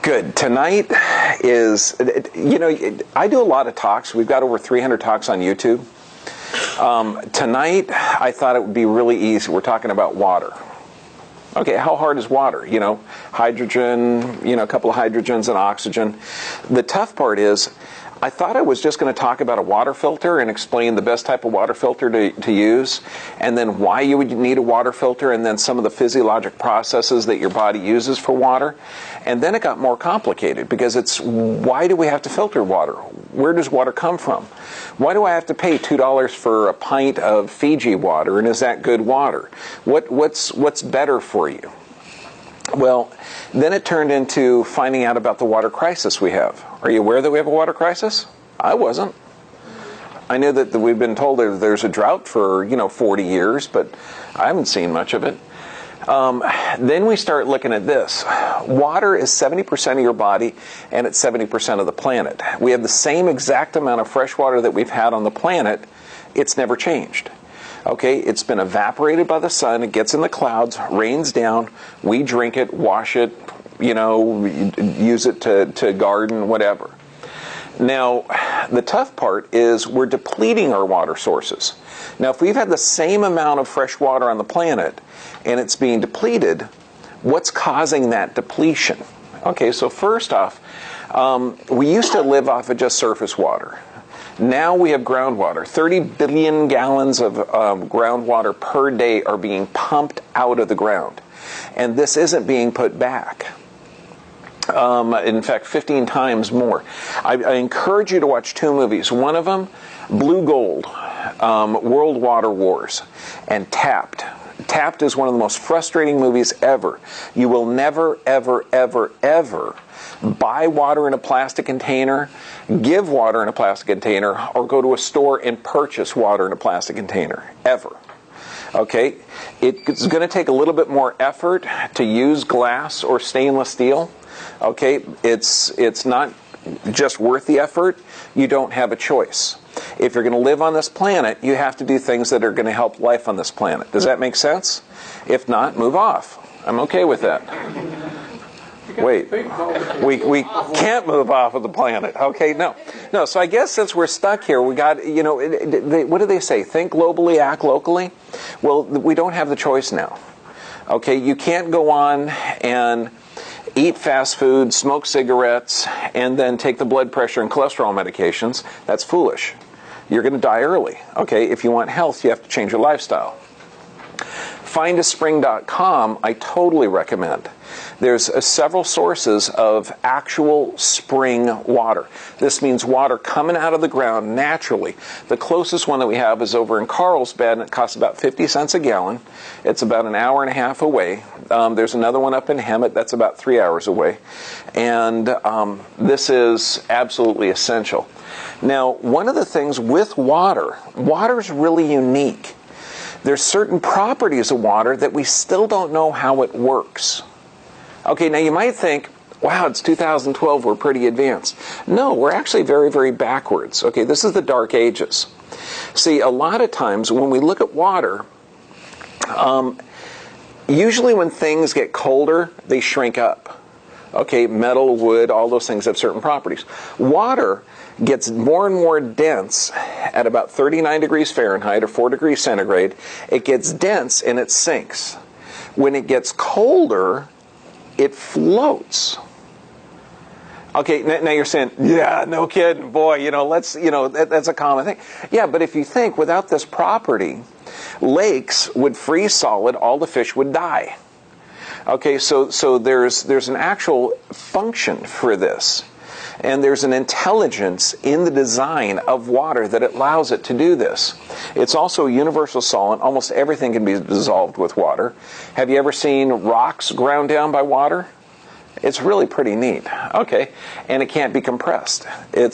Good. Tonight is, I do a lot of talks. We've got over 300 talks on YouTube. Tonight, I thought it would be really easy. We're talking about water. Okay, how hard is water? Hydrogen, a couple of hydrogens and oxygen. The tough part is, I thought I was just going to talk about a water filter and explain the best type of water filter to use, and then why you would need a water filter, and then some of the physiologic processes that your body uses for water. And then it got more complicated, because it's, why do we have to filter water? Where does water come from? Why do I have to pay $2 for a pint of Fiji water, and is that good water? What's better for you? Well, then it turned into finding out about the water crisis we have. Are you aware that we have a water crisis? I wasn't. I knew that we've been told there's a drought for, 40 years, but I haven't seen much of it. Then we start looking at this. Water is 70% of your body, and it's 70% of the planet. We have the same exact amount of fresh water that we've had on the planet. It's never changed. Okay, it's been evaporated by the sun, it gets in the clouds, rains down, we drink it, wash it, use it to garden, whatever. Now, the tough part is we're depleting our water sources. Now, if we've had the same amount of fresh water on the planet and it's being depleted, what's causing that depletion? Okay, so first off, we used to live off of just surface water. Now we have groundwater. 30 billion gallons of groundwater per day are being pumped out of the ground. And this isn't being put back. In fact, 15 times more. I encourage you to watch two movies. One of them, Blue Gold, World Water Wars, and Tapped. Tapped is one of the most frustrating movies ever. You will never, ever, ever, ever buy water in a plastic container, give water in a plastic container, or go to a store and purchase water in a plastic container, ever. Okay? It's going to take a little bit more effort to use glass or stainless steel. Okay? It's not just worth the effort. You don't have a choice. If you're going to live on this planet, you have to do things that are going to help life on this planet. Does that make sense? If not, move off. I'm okay with that. Wait, we can't move off of the planet. Okay, no. So I guess since we're stuck here, we got, what do they say? Think globally, act locally? Well, we don't have the choice now. Okay, you can't go on and eat fast food, smoke cigarettes, and then take the blood pressure and cholesterol medications. That's foolish. You're going to die early. Okay, if you want health, you have to change your lifestyle. Findaspring.com, I totally recommend. There's several sources of actual spring water. This means water coming out of the ground naturally. The closest one that we have is over in Carlsbad, and it costs about 50 cents a gallon. It's about an hour and a half away. There's another one up in Hemet that's about 3 hours away. And this is absolutely essential. Now, one of the things with water is really unique. There's certain properties of water that we still don't know how it works. Okay, now you might think, wow, it's 2012, we're pretty advanced. No, we're actually very, very backwards. Okay, this is the Dark Ages. See, a lot of times when we look at water, usually when things get colder, they shrink up. Okay, metal, wood, all those things have certain properties. Water gets more and more dense at about 39 degrees Fahrenheit or 4 degrees centigrade. It gets dense and it sinks. When it gets colder, it floats. Okay, now you're saying, yeah, no kidding, boy, that's a common thing. Yeah, but if you think, without this property, lakes would freeze solid, all the fish would die. Okay, so there's an actual function for this. And there's an intelligence in the design of water that allows it to do this. It's also a universal solvent. Almost everything can be dissolved with water. Have you ever seen rocks ground down by water? It's really pretty neat. Okay, and it can't be compressed. The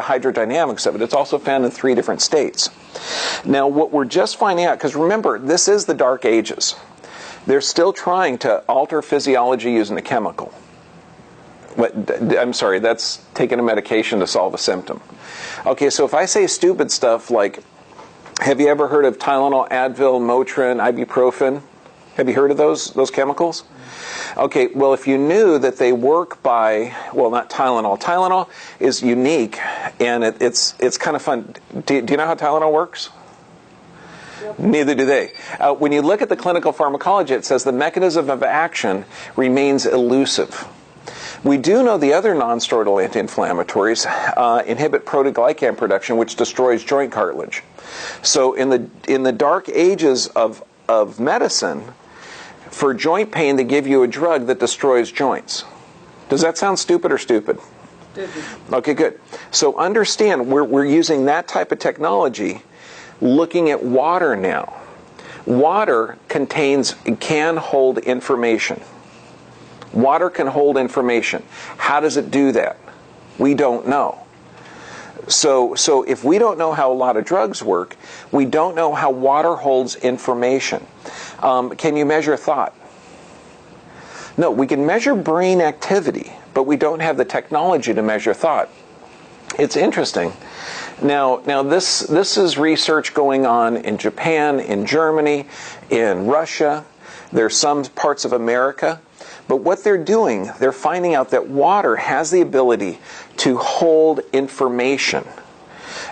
hydrodynamics of it, it's also found in 3 different states. Now, what we're just finding out, because remember, this is the Dark Ages. They're still trying to alter physiology using a chemical. I'm sorry, that's taking a medication to solve a symptom. Okay, so if I say stupid stuff like, have you ever heard of Tylenol, Advil, Motrin, ibuprofen? Have you heard of those chemicals? Okay, well, if you knew that they work by, well, not Tylenol. Tylenol is unique, and it's kind of fun. Do you know how Tylenol works? Yep. Neither do they. When you look at the clinical pharmacology, it says the mechanism of action remains elusive. We do know the other non-steroidal anti-inflammatories inhibit proteoglycan production, which destroys joint cartilage. So in the dark ages of medicine, for joint pain, they give you a drug that destroys joints. Does that sound stupid or stupid? Stupid. Okay, good. So understand, we're using that type of technology, looking at water now. Water can hold information. Water can hold information. How does it do that? We don't know. So if we don't know how a lot of drugs work, we don't know how water holds information. Can you measure thought? No, we can measure brain activity, but we don't have the technology to measure thought. It's interesting. Now this is research going on in Japan, in Germany, in Russia. There's some parts of America. But what they're doing, they're finding out that water has the ability to hold information.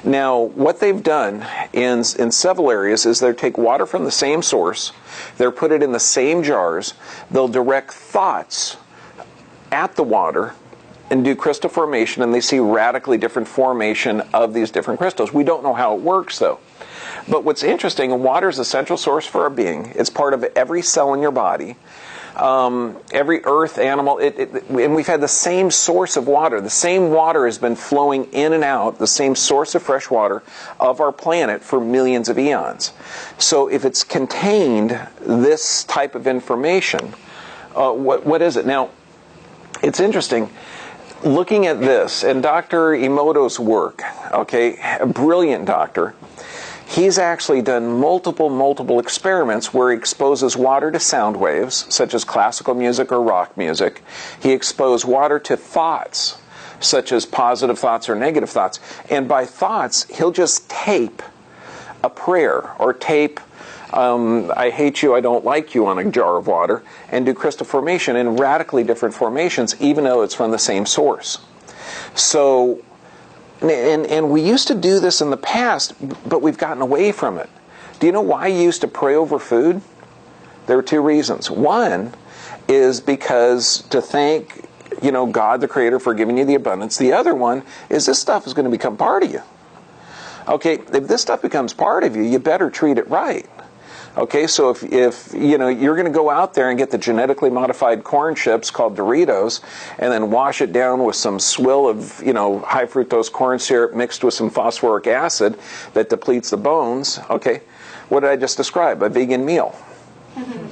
Now, what they've done in several areas is they take water from the same source, they'll put it in the same jars, they'll direct thoughts at the water and do crystal formation, and they see radically different formation of these different crystals. We don't know how it works, though. But what's interesting, water is a central source for our being. It's part of every cell in your body. Every earth animal, and we've had the same source of water. The same water has been flowing in and out, the same source of fresh water of our planet for millions of eons. So if it's contained this type of information, what is it? Now, it's interesting. Looking at this, and Dr. Emoto's work, okay, a brilliant doctor, he's actually done multiple experiments where he exposes water to sound waves, such as classical music or rock music. He exposed water to thoughts, such as positive thoughts or negative thoughts. And by thoughts, he'll just tape a prayer or tape, I hate you, I don't like you on a jar of water, and do crystal formation in radically different formations, even though it's from the same source. So, and we used to do this in the past, but we've gotten away from it. Do you know why you used to pray over food? There are two reasons. One is because to thank, God the Creator for giving you the abundance. The other one is this stuff is going to become part of you. Okay, if this stuff becomes part of you, you better treat it right. Okay, so if you're going to go out there and get the genetically modified corn chips called Doritos and then wash it down with some swill of, high fructose corn syrup mixed with some phosphoric acid that depletes the bones, okay, what did I just describe? A vegan meal.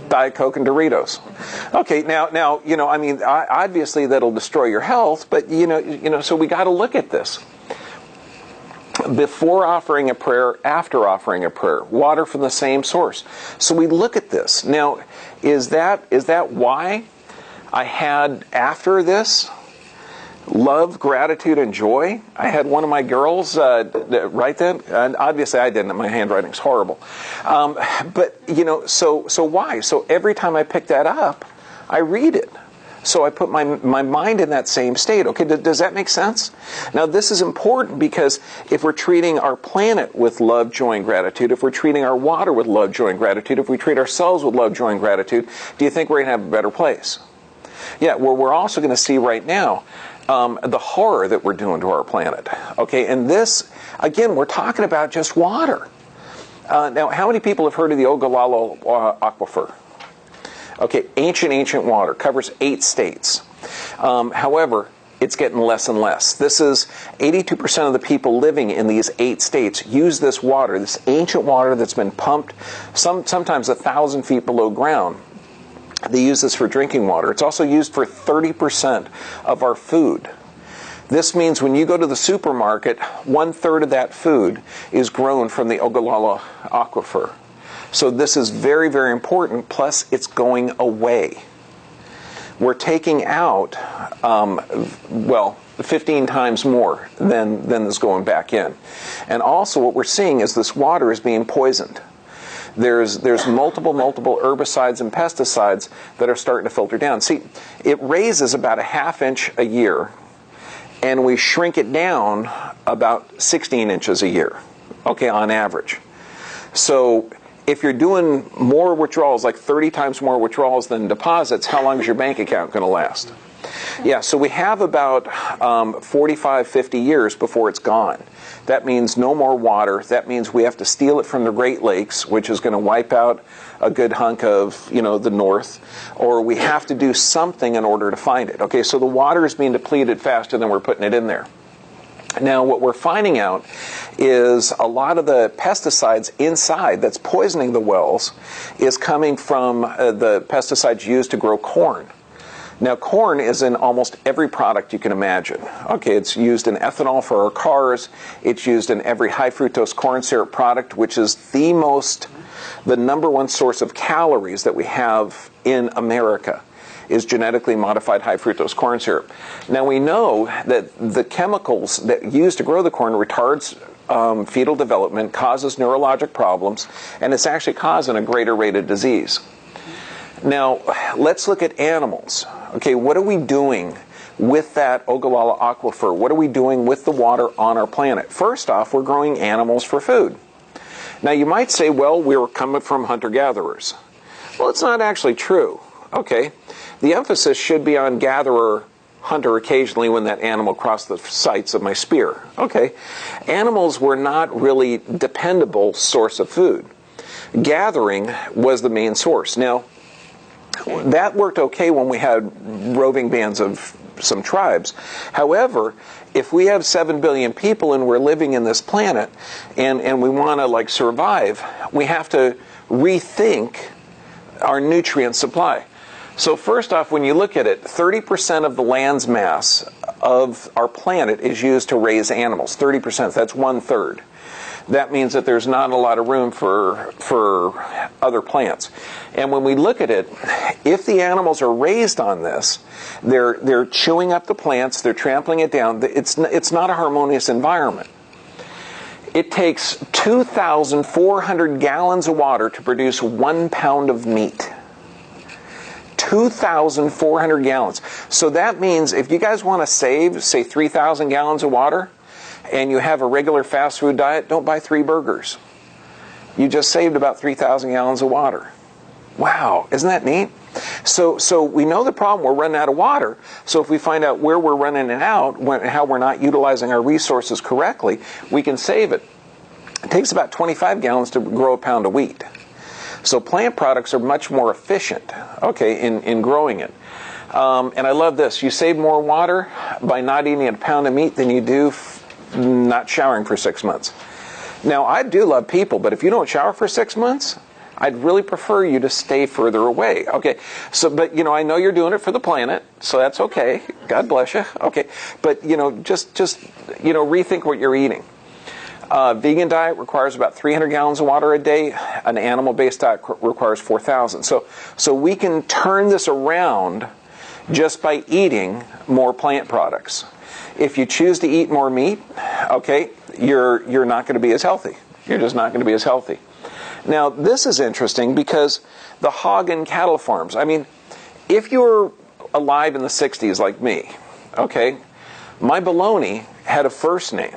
Diet Coke and Doritos. Okay, now, obviously that'll destroy your health, but, so we got to look at this. Before offering a prayer, after offering a prayer, water from the same source. So we look at this. Now, is that why I had, after this, love, gratitude, and joy? I had one of my girls write that, and obviously I didn't. My handwriting's horrible. But, so why? So every time I pick that up, I read it. So I put my mind in that same state. Okay, does that make sense? Now this is important because if we're treating our planet with love, joy, and gratitude, if we're treating our water with love, joy, and gratitude, if we treat ourselves with love, joy, and gratitude, do you think we're going to have a better place? Yeah, well, we're also going to see right now the horror that we're doing to our planet. Okay, and this, again, we're talking about just water. Now, how many people have heard of the Ogallala Aquifer? Okay, ancient water, covers 8 states. However, it's getting less and less. This is 82% of the people living in these 8 states use this water, this ancient water that's been pumped sometimes 1,000 feet below ground. They use this for drinking water. It's also used for 30% of our food. This means when you go to the supermarket, 1/3 of that food is grown from the Ogallala Aquifer. So this is very, very important, plus it's going away. We're taking out, 15 times more than is going back in. And also what we're seeing is this water is being poisoned. There's multiple herbicides and pesticides that are starting to filter down. See, it raises about a ½ inch a year, and we shrink it down about 16 inches a year, okay, on average. So if you're doing more withdrawals, like 30 times more withdrawals than deposits, how long is your bank account going to last? Yeah, so we have about 45, 50 years before it's gone. That means no more water. That means we have to steal it from the Great Lakes, which is going to wipe out a good hunk of, the north, or we have to do something in order to find it. Okay, so the water is being depleted faster than we're putting it in there. Now, what we're finding out is a lot of the pesticides inside that's poisoning the wells is coming from the pesticides used to grow corn. Now, corn is in almost every product you can imagine. Okay, it's used in ethanol for our cars. It's used in every high fructose corn syrup product, which is the number one source of calories that we have in America, is genetically modified high fructose corn syrup. Now, we know that the chemicals that used to grow the corn retards fetal development, causes neurologic problems, and it's actually causing a greater rate of disease. Now, let's look at animals. Okay, what are we doing with that Ogallala aquifer? What are we doing with the water on our planet? First off, we're growing animals for food. Now, you might say, well, we're coming from hunter-gatherers. Well, it's not actually true. Okay, the emphasis should be on gatherer, hunter occasionally when that animal crossed the sights of my spear. Okay, animals were not really dependable source of food. Gathering was the main source. Now, that worked okay when we had roving bands of some tribes. However, if we have 7 billion people and we're living in this planet and we want to survive, we have to rethink our nutrient supply. So first off, when you look at it, 30% of the land's mass of our planet is used to raise animals. 30%, that's 1/3. That means that there's not a lot of room for other plants. And when we look at it, if the animals are raised on this, they're chewing up the plants, they're trampling it down. It's not a harmonious environment. It takes 2,400 gallons of water to produce 1 pound of meat. 2,400 gallons. So that means if you guys want to save, say, 3,000 gallons of water, and you have a regular fast food diet, don't buy 3 burgers. You just saved about 3,000 gallons of water. Wow, isn't that neat? So we know the problem, we're running out of water. So if we find out where we're running it out, how we're not utilizing our resources correctly, we can save it. It takes about 25 gallons to grow a pound of wheat. So plant products are much more efficient, okay, in growing it. And I love this. You save more water by not eating a pound of meat than you do not showering for 6 months. Now, I do love people, but if you don't shower for 6 months, I'd really prefer you to stay further away. Okay, so, but, I know you're doing it for the planet, so that's okay. God bless you. Okay, but, just rethink what you're eating. Vegan diet requires about 300 gallons of water a day. An animal-based diet requires 4,000. So we can turn this around just by eating more plant products. If you choose to eat more meat, okay, you're not going to be as healthy. You're just not going to be as healthy. Now, this is interesting because the hog and cattle farms, I mean, if you were alive in the 60s like me, okay, my baloney had a first name.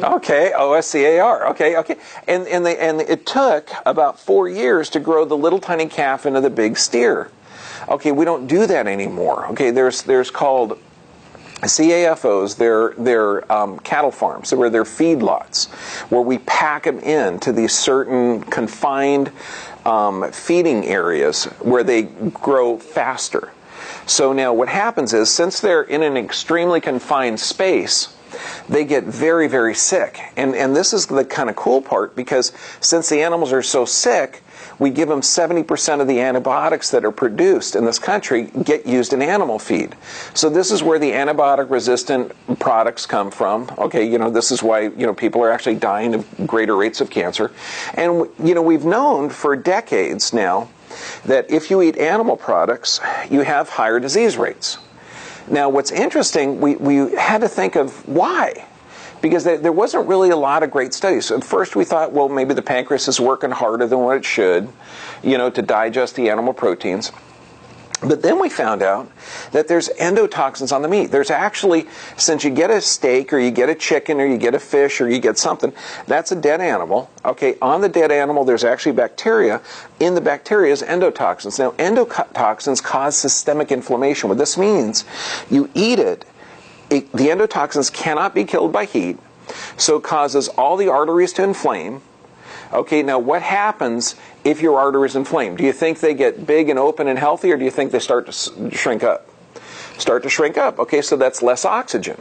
Okay, OSCAR. Okay. And it took about 4 years to grow the little tiny calf into the big steer. Okay, we don't do that anymore. Okay, there's called CAFOs, they're cattle farms, where they're feedlots, where we pack them into these certain confined feeding areas where they grow faster. So now what happens is, since they're in an extremely confined space, they get very, very sick. And this is the kind of cool part, because since the animals are so sick, we give them 70% of the antibiotics that are produced in this country get used in animal feed. So this is where the antibiotic-resistant products come from. Okay, this is why, people are actually dying of greater rates of cancer. And, we've known for decades now that if you eat animal products, you have higher disease rates. Now, what's interesting, we had to think of why. because there wasn't really a lot of great studies. At first we thought, well, maybe the pancreas is working harder than what it should, to digest the animal proteins. But then we found out that there's endotoxins on the meat. There's actually, since you get a steak or you get a chicken or you get a fish or you get something, that's a dead animal. Okay, on the dead animal there's actually bacteria. In the bacteria is endotoxins. Now, endotoxins cause systemic inflammation. What this means, you eat it, the endotoxins cannot be killed by heat, so it causes all the arteries to inflame. Okay, now what happens if your artery is inflamed? Do you think they get big and open and healthy, or do you think they start to shrink up? Start to shrink up. Okay, so that's less oxygen.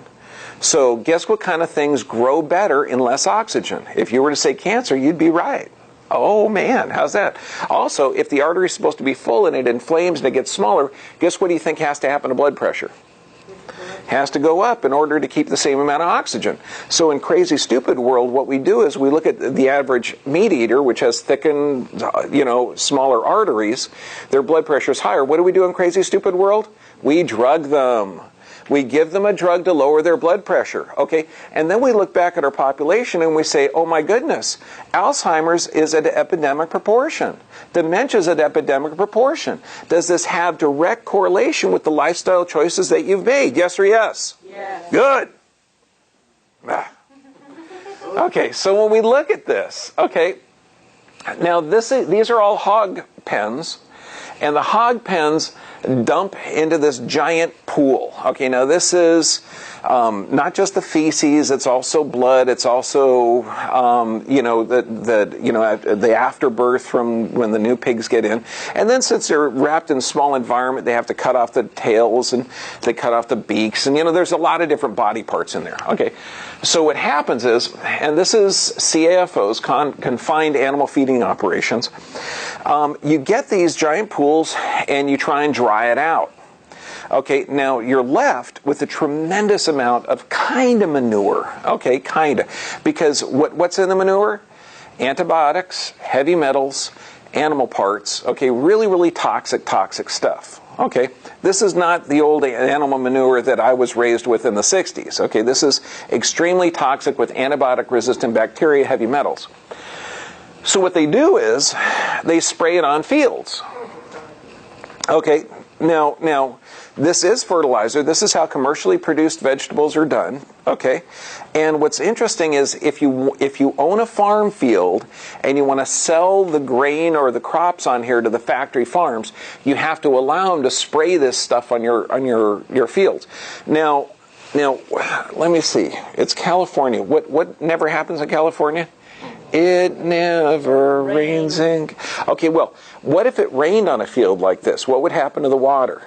So guess what kind of things grow better in less oxygen? If you were to say cancer, you'd be right. Oh man, how's that? Also, if the artery is supposed to be full and it inflames and it gets smaller, guess what do you think has to happen to blood pressure? Has to go up in order to keep the same amount of oxygen. So in Crazy Stupid World, what we do is we look at the average meat eater, which has thickened, smaller arteries. Their blood pressure is higher. What do we do in Crazy Stupid World? We drug them. We give them a drug to lower their blood pressure, okay? And then we look back at our population and we say, oh my goodness, Alzheimer's is at epidemic proportion. Dementia is at epidemic proportion. Does this have direct correlation with the lifestyle choices that you've made? Yes or yes? Yes. Good. Okay, so when we look at this, okay, now these are all hog pens, and the hog pens dump into this giant pool. Okay, now this is not just the feces; it's also blood. It's also the afterbirth from when the new pigs get in. And then since they're wrapped in a small environment, they have to cut off the tails and they cut off the beaks, and there's a lot of different body parts in there. Okay, so what happens is, and this is CAFOs, confined animal feeding operations. You get these giant pools and you try and dry it out. Okay, now you're left with a tremendous amount of kind of manure. Okay, kind of. Because what's in the manure? Antibiotics, heavy metals, animal parts. Okay, really, really toxic stuff. Okay, this is not the old animal manure that I was raised with in the 60s. Okay, this is extremely toxic with antibiotic-resistant bacteria, heavy metals. So what they do is they spray it on fields. Okay, now this is fertilizer. This is how commercially produced vegetables are done. Okay, and what's interesting is if you own a farm field and you want to sell the grain or the crops on here to the factory farms, you have to allow them to spray this stuff on your fields. Now, let me see. It's California. What never happens in California? It never rains in... Okay, well, what if it rained on a field like this? What would happen to the water?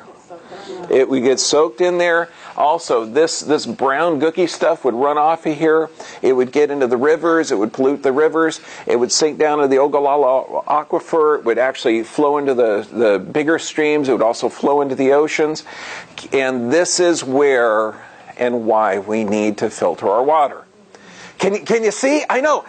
It would get soaked in there. Also, this brown gooky stuff would run off of here. It would get into the rivers. It would pollute the rivers. It would sink down to the Ogallala Aquifer. It would actually flow into the bigger streams. It would also flow into the oceans. And this is where and why we need to filter our water. Can you see? I know.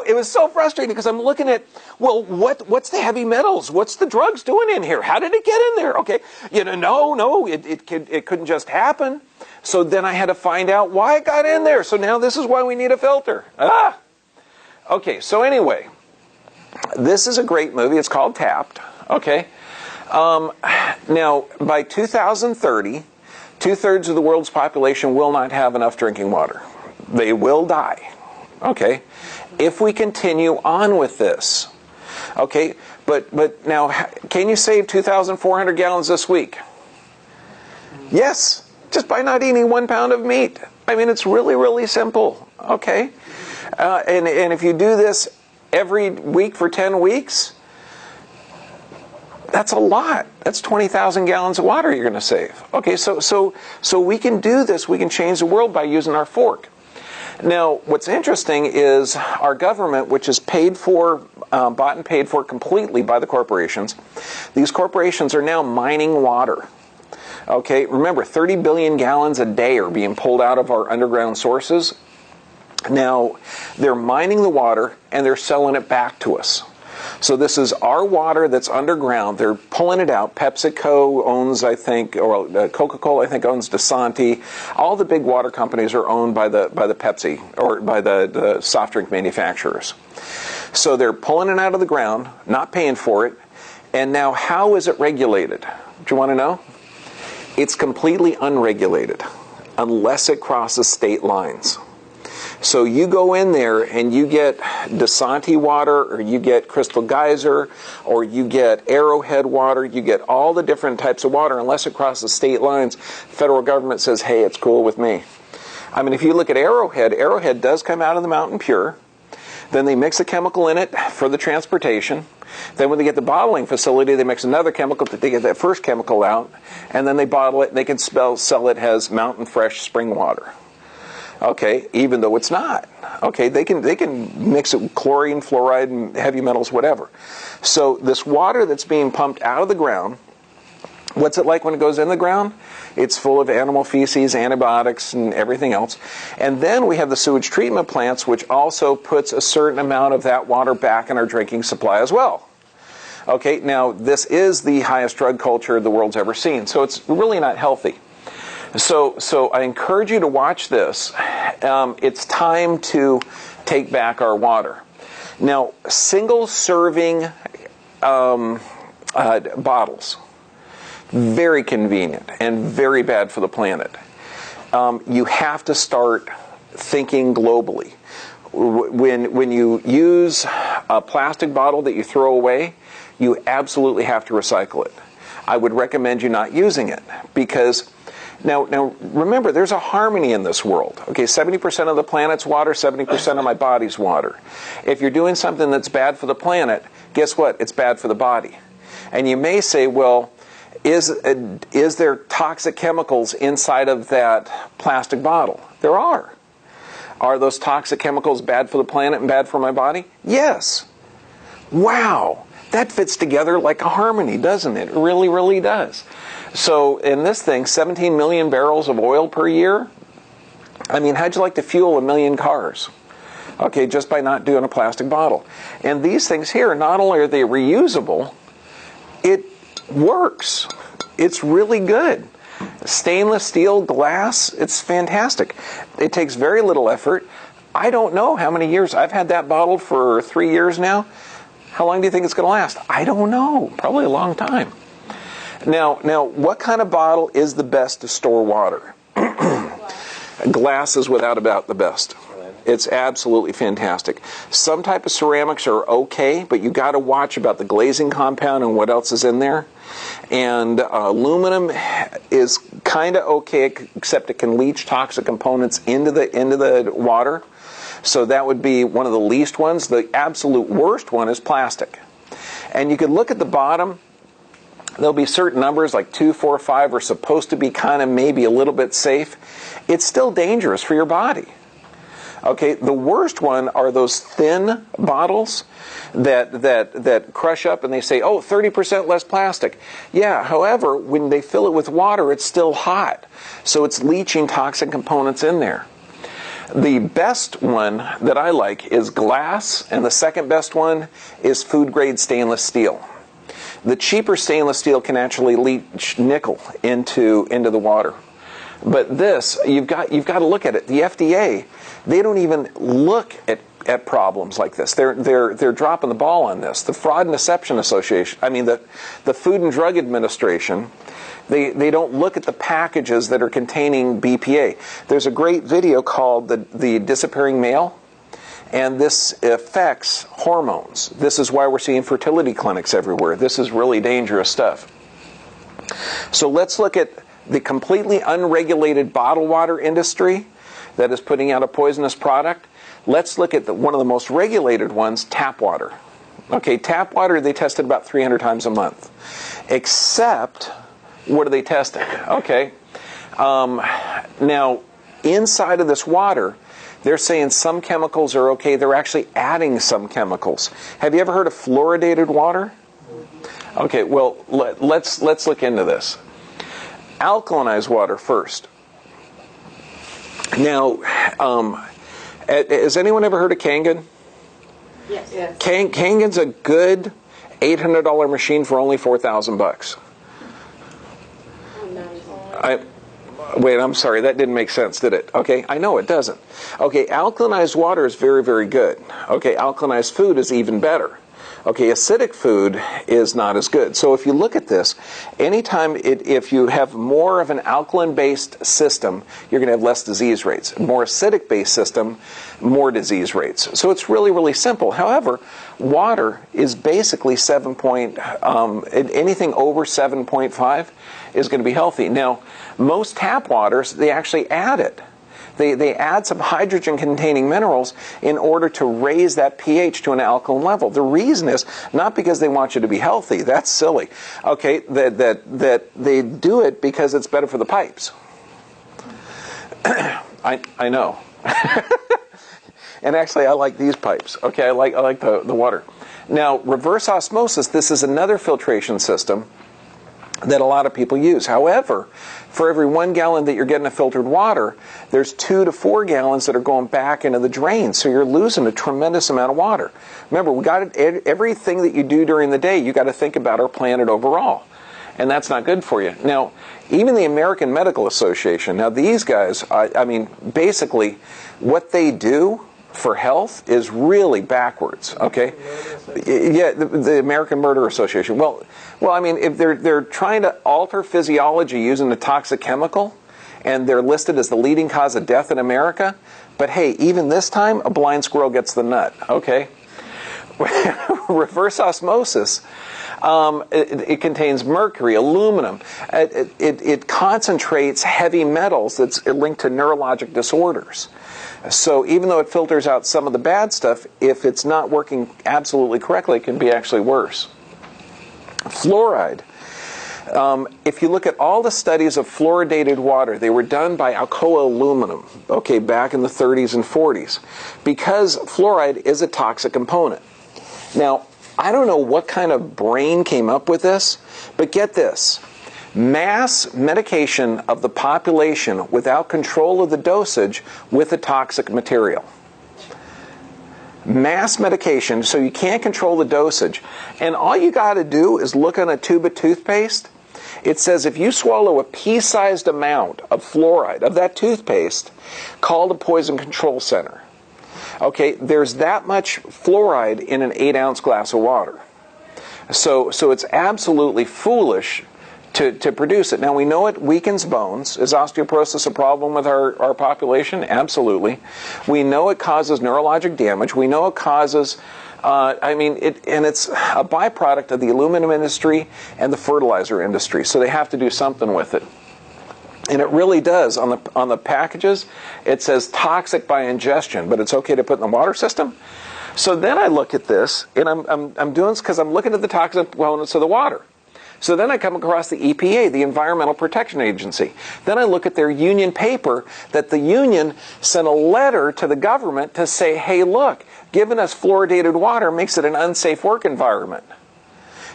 It was so frustrating because I'm looking at, well, what's the heavy metals? What's the drugs doing in here? How did it get in there? Okay, no, it couldn't just happen. So then I had to find out why it got in there. So now this is why we need a filter. Okay, so anyway, this is a great movie. It's called Tapped. Okay. Now, by 2030, 2/3 of the world's population will not have enough drinking water. They will die. Okay, if we continue on with this. Okay, but now, can you save 2,400 gallons this week? Yes, just by not eating 1 pound of meat. I mean, it's really, really simple. Okay, and if you do this every week for 10 weeks, that's a lot. That's 20,000 gallons of water you're going to save. Okay, so we can do this. We can change the world by using our fork. Now, what's interesting is our government, which is paid for, bought and paid for completely by the corporations, these corporations are now mining water. Okay, remember, 30 billion gallons a day are being pulled out of our underground sources. Now, they're mining the water and they're selling it back to us. So this is our water that's underground. They're pulling it out. PepsiCo owns, I think, or Coca-Cola, I think, owns Dasani. All the big water companies are owned by the Pepsi, or by the soft drink manufacturers. So they're pulling it out of the ground, not paying for it. And now how is it regulated? Do you want to know? It's completely unregulated unless it crosses state lines. So you go in there and you get Dasani water, or you get Crystal Geyser, or you get Arrowhead water, you get all the different types of water. Unless it crosses state lines, the federal government says, hey, it's cool with me. I mean, if you look at Arrowhead, Arrowhead does come out of the mountain pure. Then they mix a chemical in it for the transportation. Then when they get the bottling facility, they mix another chemical to get that first chemical out. And then they bottle it, and they can sell it as mountain fresh spring water. Okay, even though it's not. Okay, they can mix it with chlorine, fluoride, and heavy metals, whatever. So this water that's being pumped out of the ground, what's it like when it goes in the ground? It's full of animal feces, antibiotics, and everything else. And then we have the sewage treatment plants, which also puts a certain amount of that water back in our drinking supply as well. Okay, now this is the highest drug culture the world's ever seen, so it's really not healthy. So I encourage you to watch this. It's time to take back our water. Now, single-serving bottles, very convenient and very bad for the planet. You have to start thinking globally. When you use a plastic bottle that you throw away, you absolutely have to recycle it. I would recommend you not using it, because Now remember, there's a harmony in this world. Okay, 70% of the planet's water, 70% of my body's water. If you're doing something that's bad for the planet, guess what? It's bad for the body. And you may say, well, is there toxic chemicals inside of that plastic bottle? There are. Are those toxic chemicals bad for the planet and bad for my body? Yes. Wow. That fits together like a harmony, doesn't it? It really, really does. So in this thing, 17 million barrels of oil per year. I mean, how'd you like to fuel 1 million cars? Okay, just by not doing a plastic bottle. And these things here, not only are they reusable, it works. It's really good. Stainless steel, glass, it's fantastic. It takes very little effort. I don't know how many years. I've had that bottle for 3 years now. How long do you think it's going to last? I don't know. Probably a long time. Now, what kind of bottle is the best to store water? Glass is without a doubt the best. It's absolutely fantastic. Some type of ceramics are okay, but you got to watch about the glazing compound and what else is in there. And aluminum is kind of okay, except it can leach toxic components into the water. So that would be one of the least ones. The absolute worst one is plastic. And you can look at the bottom. There'll be certain numbers like 2, 4, 5 are supposed to be kind of maybe a little bit safe. It's still dangerous for your body. Okay, the worst one are those thin bottles that crush up and they say, oh, 30% less plastic. Yeah, however, when they fill it with water, it's still hot. So it's leaching toxic components in there. The best one that I like is glass, and the second best one is food-grade stainless steel. The cheaper stainless steel can actually leach nickel into the water. But this, you've got to look at it. The FDA, they don't even look at problems like this. They're dropping the ball on this. The Fraud and Deception Association, the Food and Drug Administration, they don't look at the packages that are containing BPA. There's a great video called the Disappearing Male, and this affects hormones. This is why we're seeing fertility clinics everywhere. This is really dangerous stuff. So let's look at the completely unregulated bottled water industry that is putting out a poisonous product. Let's look at one of the most regulated ones, tap water. Okay, tap water, they test it about 300 times a month. Except, what are they testing? Okay, now, inside of this water, they're saying some chemicals are okay. They're actually adding some chemicals. Have you ever heard of fluoridated water? Okay, well, let's look into this. Alkalinized water first. Now, has anyone ever heard of Kangen? Yes. Yes. Kangen's a good $800 machine for only $4,000. Wait, I'm sorry, that didn't make sense, did it? Okay, I know it doesn't. Okay, alkalinized water is very, very good. Okay, alkalinized food is even better. Okay, acidic food is not as good. So if you look at this, anytime if you have more of an alkaline-based system, you're going to have less disease rates. More acidic-based system, more disease rates. So it's really, really simple. However, water is basically anything over 7.5 is going to be healthy. Now, most tap waters, they actually add it. They add some hydrogen-containing minerals in order to raise that pH to an alkaline level. The reason is not because they want you to be healthy. That's silly. Okay, that they do it because it's better for the pipes. I know. And actually, I like these pipes. Okay, I like the water. Now, reverse osmosis. This is another filtration system that a lot of people use. However, for every 1 gallon that you're getting of filtered water, there's 2 to 4 gallons that are going back into the drain. So you're losing a tremendous amount of water. Remember, everything that you do during the day, you got to think about our planet overall. And that's not good for you. Now, even the American Medical Association, now these guys, I mean, basically, what they do for health is really backwards, okay? Yeah, the American Murder Association. Well, I mean, if they're trying to alter physiology using a toxic chemical, and they're listed as the leading cause of death in America, but hey, even this time, a blind squirrel gets the nut, okay? Reverse osmosis, it contains mercury, aluminum. It concentrates heavy metals that's linked to neurologic disorders. So even though it filters out some of the bad stuff, if it's not working absolutely correctly, it can be actually worse. Fluoride. If you look at all the studies of fluoridated water, they were done by Alcoa Aluminum, okay, back in the 30s and 40s, because fluoride is a toxic component. Now, I don't know what kind of brain came up with this, but get this. Mass medication of the population without control of the dosage with a toxic material. Mass medication, so you can't control the dosage. And all you got to do is look on a tube of toothpaste. It says if you swallow a pea-sized amount of fluoride of that toothpaste, call the Poison Control Center. Okay, there's that much fluoride in an 8-ounce glass of water. So it's absolutely foolish to produce it. Now, we know it weakens bones. Is osteoporosis a problem with our population? Absolutely. We know it causes neurologic damage. We know it causes, it's a byproduct of the aluminum industry and the fertilizer industry. So they have to do something with it. And it really does. On the packages, it says toxic by ingestion, but it's okay to put in the water system. So then I look at this, and I'm doing this because I'm looking at the toxic components of the water. So then I come across the EPA, the Environmental Protection Agency. Then I look at their union paper that the union sent a letter to the government to say, hey, look, giving us fluoridated water makes it an unsafe work environment.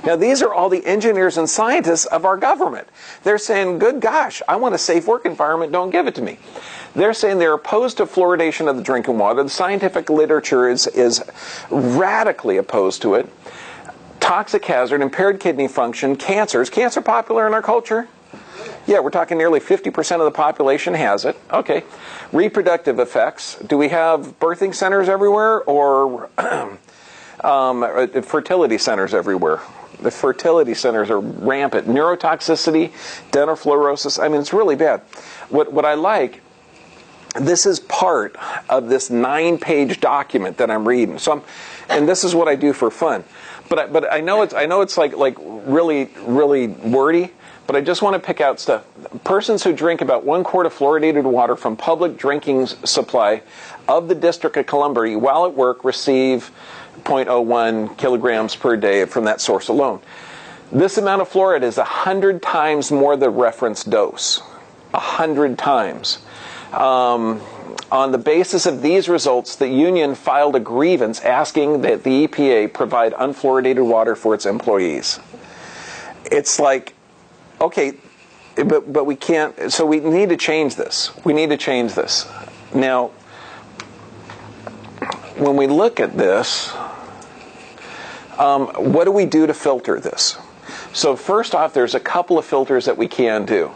Now, these are all the engineers and scientists of our government. They're saying, good gosh, I want a safe work environment, don't give it to me. They're saying they're opposed to fluoridation of the drinking water. The scientific literature is radically opposed to it. Toxic hazard, impaired kidney function, cancer. Is cancer popular in our culture? Yeah, we're talking nearly 50% of the population has it. Okay. Reproductive effects. Do we have birthing centers everywhere or fertility centers everywhere? The fertility centers are rampant. Neurotoxicity, dental fluorosis. I mean, it's really bad. What I like, this is part of this 9-page document that I'm reading. And this is what I do for fun. But I know it's like really wordy. But I just want to pick out stuff. Persons who drink about 1 quart of fluoridated water from public drinking supply of the District of Columbia while at work receive 0.01 kilograms per day from that source alone. This amount of fluoride is 100 times more the reference dose. 100 times. On the basis of these results, the union filed a grievance asking that the EPA provide unfluoridated water for its employees. It's like, okay, but we can't, so we need to change this. We need to change this. Now, when we look at this, What do we do to filter this? So first off, there's a couple of filters that we can do.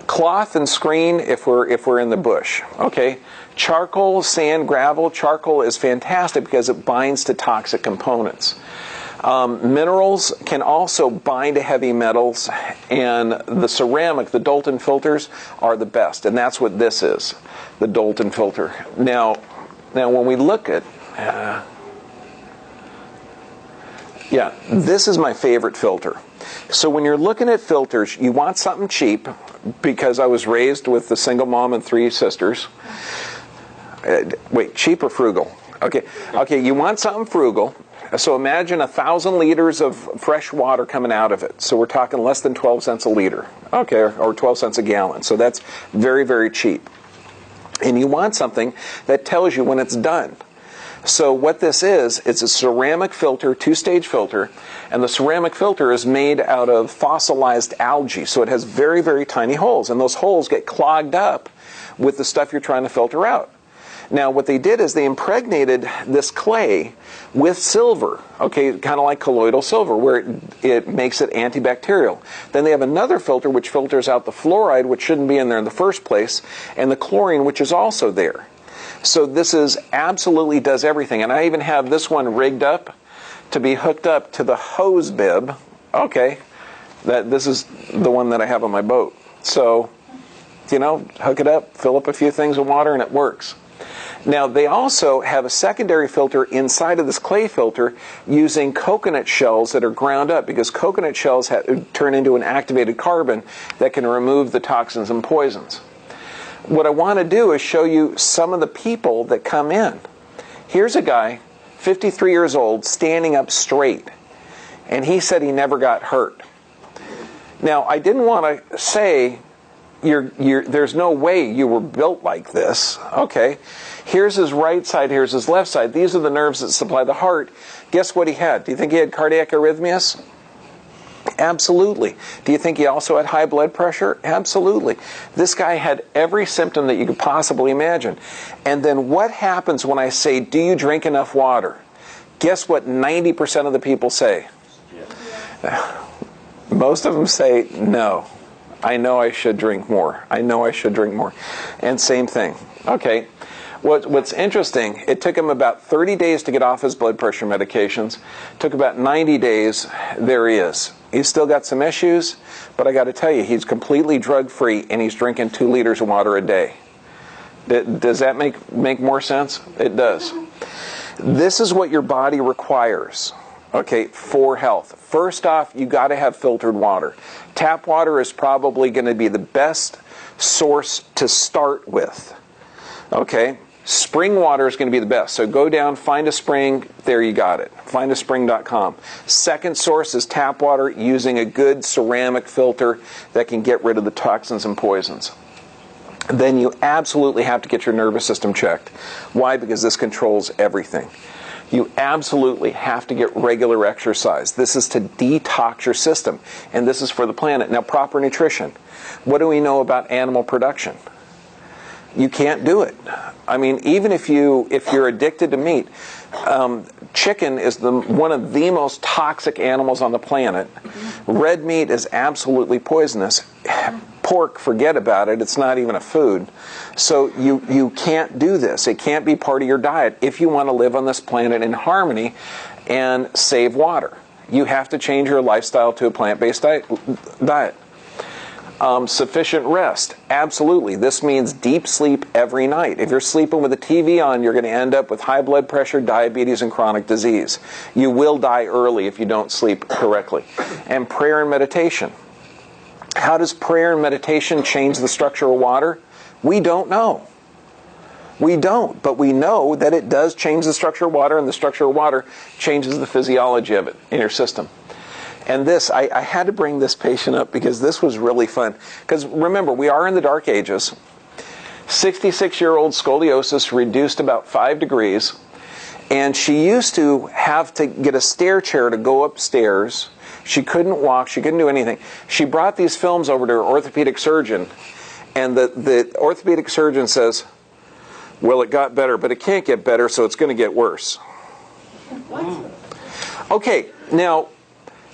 Cloth and screen if we're in the bush. Okay. Charcoal, sand, gravel. Charcoal is fantastic because it binds to toxic components. Minerals can also bind to heavy metals, and the ceramic, the Dalton filters, are the best, and that's what this is, the Dalton filter. Now when we look at, this is my favorite filter. So when you're looking at filters, you want something cheap, because I was raised with a single mom and 3 sisters. Wait, cheap or frugal? Okay, you want something frugal. So imagine 1,000 liters of fresh water coming out of it. So we're talking less than 12 cents a liter, okay, or 12 cents a gallon. So that's very, very cheap. And you want something that tells you when it's done. So what this is, it's a ceramic filter, 2-stage filter, and the ceramic filter is made out of fossilized algae. So it has very, very tiny holes, and those holes get clogged up with the stuff you're trying to filter out. Now what they did is they impregnated this clay with silver, okay, kind of like colloidal silver, where it makes it antibacterial. Then they have another filter which filters out the fluoride, which shouldn't be in there in the first place, and the chlorine, which is also there. So this is absolutely does everything. And I even have this one rigged up to be hooked up to the hose bib. Okay, this is the one that I have on my boat. So, hook it up, fill up a few things with water, and it works. Now, they also have a secondary filter inside of this clay filter using coconut shells that are ground up, because coconut shells turn into an activated carbon that can remove the toxins and poisons. What I want to do is show you some of the people that come in. Here's a guy, 53 years old, standing up straight, and he said he never got hurt. Now, I didn't want to say, there's no way you were built like this. Okay, here's his right side, here's his left side. These are the nerves that supply the heart. Guess what he had? Do you think he had cardiac arrhythmias? Absolutely. Do you think he also had high blood pressure? Absolutely. This guy had every symptom that you could possibly imagine. And then what happens when I say, do you drink enough water? Guess what 90% of the people say? Yeah. Most of them say, no. I know I should drink more. I know I should drink more. And same thing. Okay. What's interesting, it took him about 30 days to get off his blood pressure medications. Took about 90 days, there he is. He's still got some issues, but I got to tell you, he's completely drug-free, and he's drinking 2 liters of water a day. Does that make more sense? It does. This is what your body requires, okay, for health. First off, you got to have filtered water. Tap water is probably going to be the best source to start with, okay? Spring water is going to be the best. So go down, find a spring, there you got it. Findaspring.com. Second source is tap water using a good ceramic filter that can get rid of the toxins and poisons. Then you absolutely have to get your nervous system checked. Why? Because this controls everything. You absolutely have to get regular exercise. This is to detox your system, and this is for the planet. Now, proper nutrition. What do we know about animal production? You can't do it. I mean, even if you're addicted to meat, chicken is one of the most toxic animals on the planet. Red meat is absolutely poisonous. Pork, forget about it. It's not even a food. So you can't do this. It can't be part of your diet if you want to live on this planet in harmony and save water. You have to change your lifestyle to a plant-based diet. Sufficient rest. Absolutely. This means deep sleep every night. If you're sleeping with the TV on, you're going to end up with high blood pressure, diabetes, and chronic disease. You will die early if you don't sleep correctly. And prayer and meditation. How does prayer and meditation change the structure of water? We don't know. We don't, but we know that it does change the structure of water, and the structure of water changes the physiology of it in your system. And this, I had to bring this patient up because this was really fun. Because remember, we are in the dark ages. 66-year-old scoliosis reduced about 5 degrees. And she used to have to get a stair chair to go upstairs. She couldn't walk. She couldn't do anything. She brought these films over to her orthopedic surgeon. And the orthopedic surgeon says, well, it got better, but it can't get better, so it's going to get worse. What? Okay, now,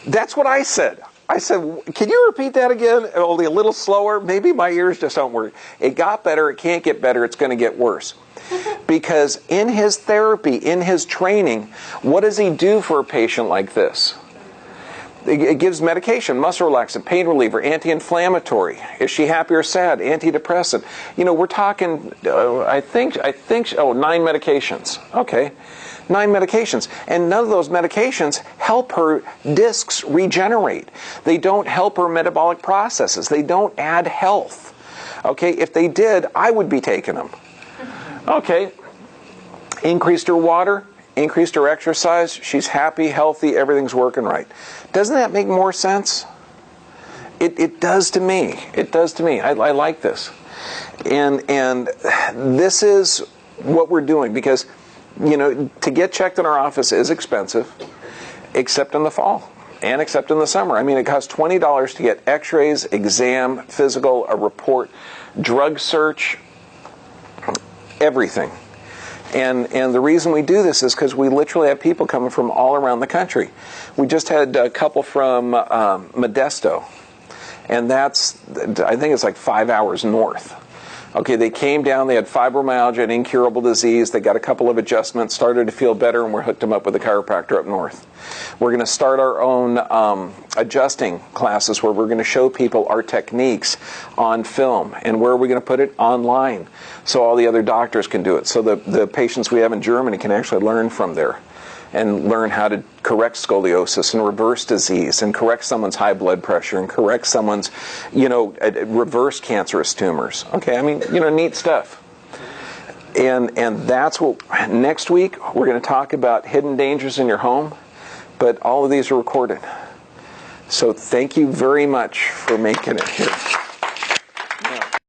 that's what I said. I said, can you repeat that again? Only a little slower? Maybe my ears just don't work. It got better. It can't get better. It's going to get worse. Because in his therapy, in his training, what does he do for a patient like this? It gives medication, muscle relaxant, pain reliever, anti-inflammatory. Is she happy or sad? Antidepressant. You know, we're talking, I think, 9 medications. Okay. 9 medications. And none of those medications help her discs regenerate. They don't help her metabolic processes. They don't add health. Okay. If they did, I would be taking them. Okay. Increased her water. Increased her exercise, she's happy, healthy, everything's working right. Doesn't that make more sense? It does to me. It does to me. I like this. And this is what we're doing because, you know, to get checked in our office is expensive, except in the fall and except in the summer. I mean, it costs $20 to get x-rays, exam, physical, a report, drug search, everything. And the reason we do this is because we literally have people coming from all around the country. We just had a couple from Modesto, and that's, I think it's like 5 hours north. Okay, they came down, they had fibromyalgia, an incurable disease, they got a couple of adjustments, started to feel better, and we hooked them up with a chiropractor up north. We're going to start our own adjusting classes where we're going to show people our techniques on film. And where are we going to put it? Online. So all the other doctors can do it. So the patients we have in Germany can actually learn from there and learn how to correct scoliosis and reverse disease and correct someone's high blood pressure and correct someone's, you know, reverse cancerous tumors. Okay, I mean, you know, neat stuff. And that's what, next week we're going to talk about hidden dangers in your home, but all of these are recorded. So thank you very much for making it here.